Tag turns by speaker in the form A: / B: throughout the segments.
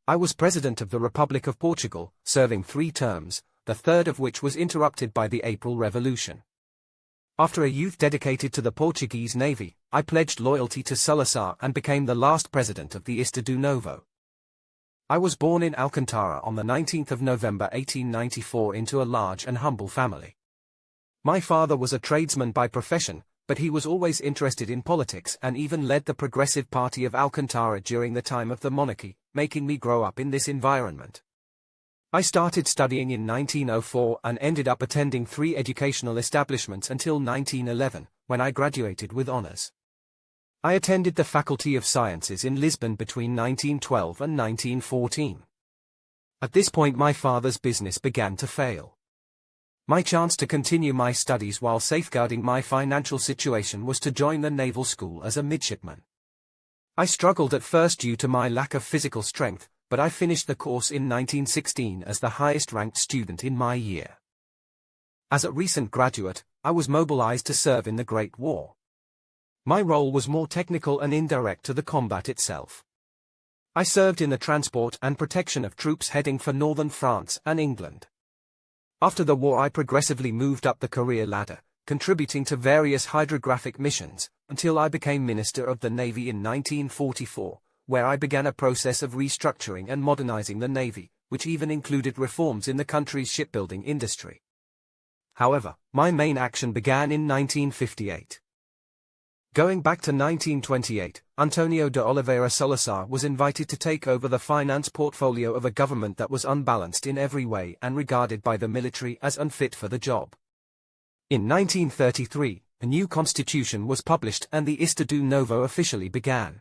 A: I was President of the Republic of Portugal, serving 3 terms, the third of which was interrupted by the April Revolution. After a youth dedicated to the Portuguese Navy, I pledged loyalty to Salazar and became the last president of the Estado Novo. I was born in Alcantara on the 19th of November 1894 into a large and humble family. My father was a tradesman by profession, but he was always interested in politics and even led the Progressive Party of Alcantara during the time of the monarchy, making me grow up in this environment. I started studying in 1904 and ended up attending 3 educational establishments until 1911, when I graduated with honors. I attended the Faculty of Sciences in Lisbon between 1912 and 1914. At this point my father's business began to fail. My chance to continue my studies while safeguarding my financial situation was to join the naval school as a midshipman. I struggled at first due to my lack of physical strength, but I finished the course in 1916 as the highest-ranked student in my year. As a recent graduate, I was mobilized to serve in the Great War. My role was more technical and indirect to the combat itself. I served in the transport and protection of troops heading for northern France and England. After the war I progressively moved up the career ladder, contributing to various hydrographic missions, until I became Minister of the Navy in 1944. Where I began a process of restructuring and modernizing the Navy, which even included reforms in the country's shipbuilding industry. However, my main action began in 1958. Going back to 1928, Antonio de Oliveira Salazar was invited to take over the finance portfolio of a government that was unbalanced in every way and regarded by the military as unfit for the job. In 1933, a new constitution was published and the Estado Novo officially began.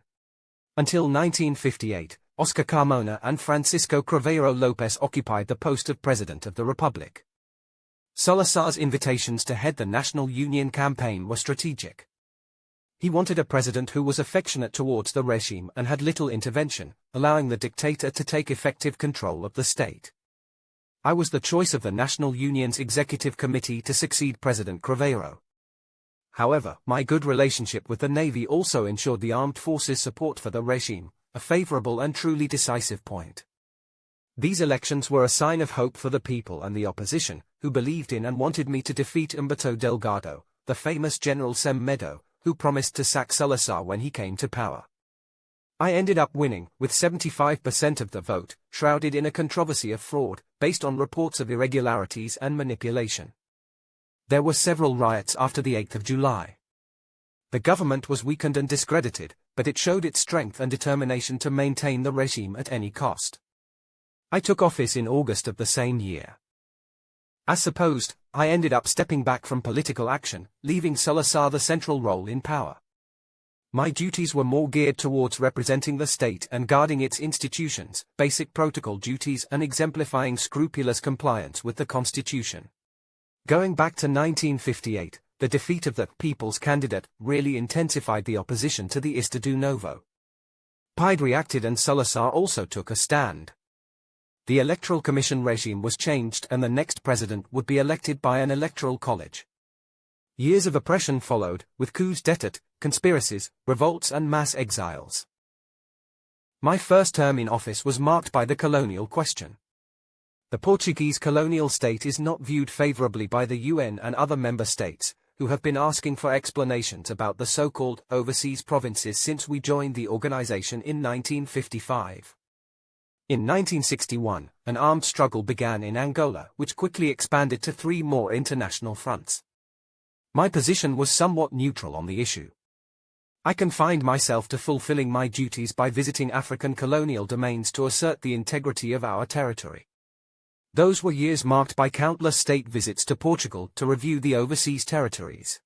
A: Until 1958, Oscar Carmona and Francisco Craveiro Lopes occupied the post of President of the Republic. Salazar's invitations to head the National Union campaign were strategic. He wanted a president who was affectionate towards the regime and had little intervention, allowing the dictator to take effective control of the state. I was the choice of the National Union's Executive Committee to succeed President Craveiro. However, my good relationship with the Navy also ensured the armed forces' support for the regime, a favorable and truly decisive point. These elections were a sign of hope for the people and the opposition, who believed in and wanted me to defeat Humberto Delgado, the famous General Sem Medo, who promised to sack Salazar when he came to power. I ended up winning, with 75% of the vote, shrouded in a controversy of fraud, based on reports of irregularities and manipulation. There were several riots after the 8th of July. The government was weakened and discredited, but it showed its strength and determination to maintain the regime at any cost. I took office in August of the same year. As supposed, I ended up stepping back from political action, leaving Salazar the central role in power. My duties were more geared towards representing the state and guarding its institutions, basic protocol duties and exemplifying scrupulous compliance with the Constitution. Going back to 1958, the defeat of the People's candidate really intensified the opposition to the Estado Novo. Pied reacted and Salazar also took a stand. The Electoral Commission regime was changed and the next president would be elected by an electoral college. Years of oppression followed, with coups d'état, conspiracies, revolts and mass exiles. My first term in office was marked by the colonial question. The Portuguese colonial state is not viewed favorably by the UN and other member states, who have been asking for explanations about the so-called overseas provinces since we joined the organization in 1955. In 1961, an armed struggle began in Angola, which quickly expanded to 3 more international fronts. My position was somewhat neutral on the issue. I confined myself to fulfilling my duties by visiting African colonial domains to assert the integrity of our territory. Those were years marked by countless state visits to Portugal to review the overseas territories.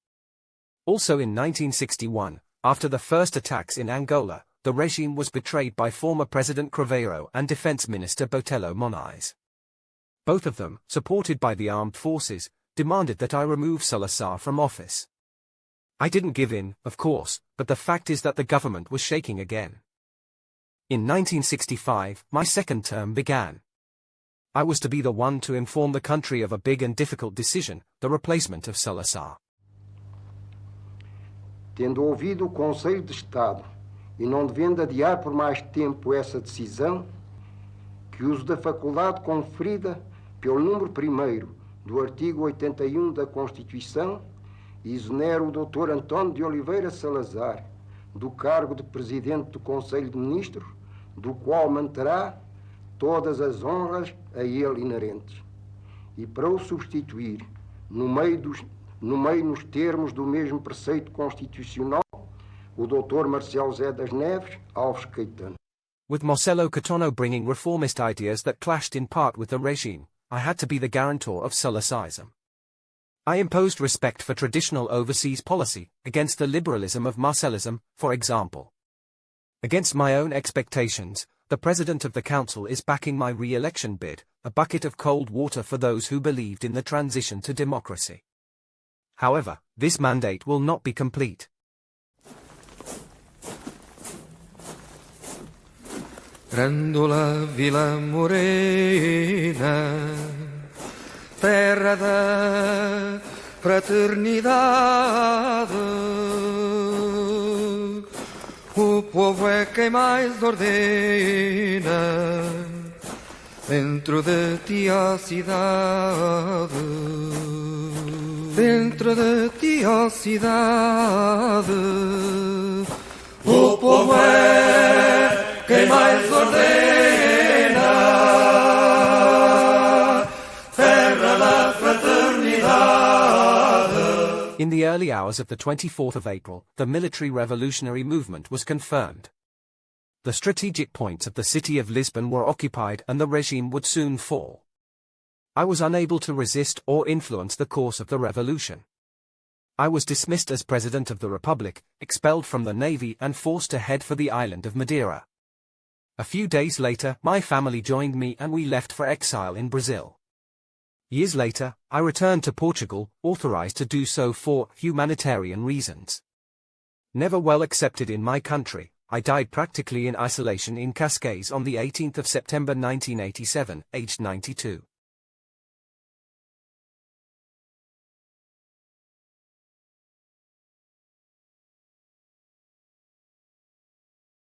A: Also in 1961, after the first attacks in Angola, the regime was betrayed by former President Craveiro and Defense Minister Botelho Monais. Both of them, supported by the armed forces, demanded that I remove Salazar from office. I didn't give in, of course, but the fact is that the government was shaking again. In 1965, my second term began. I was to be the one to inform the country of a big and difficult decision, the replacement of Salazar.
B: Tendo ouvido o Conselho de Estado e não devendo adiar por mais tempo essa decisão, que uso da faculdade conferida pelo número 1º do artigo 81 da Constituição, exonero o Dr. António de Oliveira Salazar do cargo de Presidente do Conselho de Ministros, do qual manterá todas as honras a ele inerentes. E para o substituir, no meio nos termos do mesmo preceito constitucional, o Dr. Marcelo Zé das Neves Alves Caetano.
A: With Marcelo Caetano bringing reformist ideas that clashed in part with the regime, I had to be the guarantor of Salazarism. I imposed respect for traditional overseas policy, against the liberalism of Marcelism, for example. Against my own expectations, the President of the Council is backing my re-election bid, a bucket of cold water for those who believed in the transition to democracy. However, this mandate will not be complete.
C: Grândola Vila Morena, terra da fraternidade, o povo é quem mais ordena, dentro de ti a cidade, dentro de ti a cidade, o povo é quem mais ordena, terra da fraternidade.
A: In the early hours of the 24th of April, the military revolutionary movement was confirmed. The strategic points of the city of Lisbon were occupied and the regime would soon fall. I was unable to resist or influence the course of the revolution. I was dismissed as President of the Republic, expelled from the Navy and forced to head for the island of Madeira. A few days later, my family joined me and we left for exile in Brazil. Years later, I returned to Portugal, authorized to do so for humanitarian reasons. Never well accepted in my country, I died practically in isolation in Cascais on the 18th of September 1987, aged 92.